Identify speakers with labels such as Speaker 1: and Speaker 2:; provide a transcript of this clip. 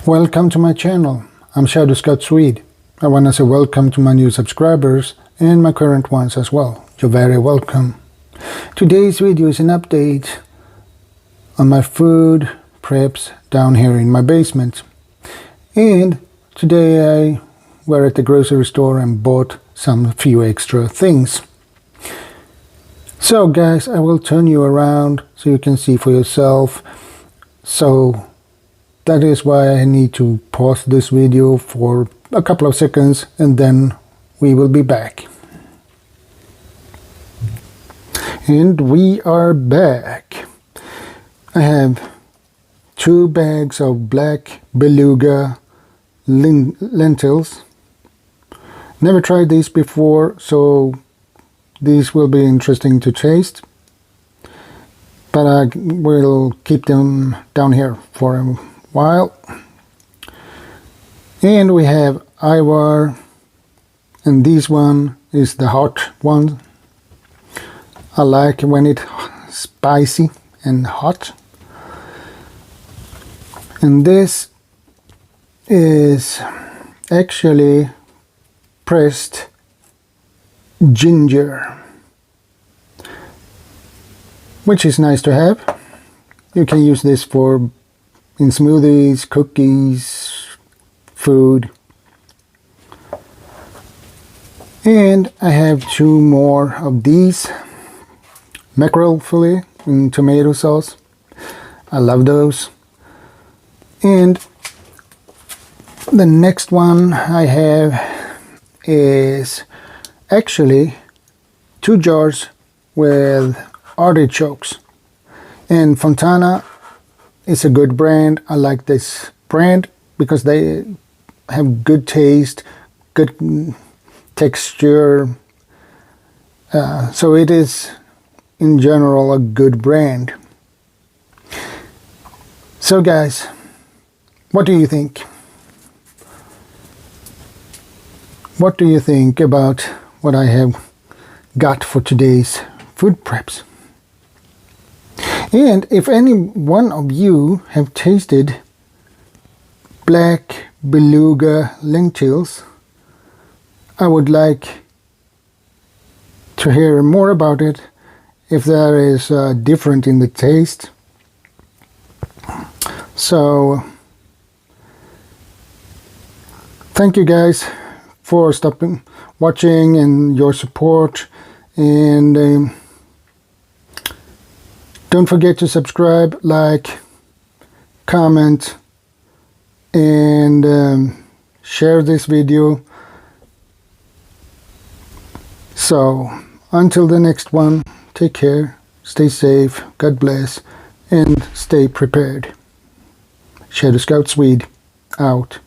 Speaker 1: Welcome to my channel. I'm ShadowScoutSwede. I want to say welcome to my new subscribers and my current ones as well. You're very welcome. Today's video is an update on my food preps down here in my basement. And today I were at the grocery store and bought some few extra things. So guys, I will turn you around so you can see for yourself. So that is why I need to pause this video for a couple of seconds and then we will be back. And we are back. I have 2 bags of black beluga lentils. Never tried these before, so these will be interesting to taste. But I will keep them down here for a while. And we have Ivar, and this one is the hot one. I like when it's spicy and hot. And this is actually pressed ginger, which is nice to have. You can use this for in smoothies, cookies, food. And I have 2 more of these mackerel fillet in tomato sauce. I love those. And the next one I have is actually 2 jars with artichokes. And Fontana is a good brand. I like this brand because they have good taste, good texture. So it is in general a good brand. So guys, what do you think? What do you think about what I have got for today's food preps? And if any one of you have tasted black beluga lentils, I would like to hear more about it, if there is different in the taste. So thank you guys for stopping watching and your support, and don't forget to subscribe, like, comment, and share this video. So until the next one, take care, stay safe, God bless, and stay prepared. ShadowScoutSwede out.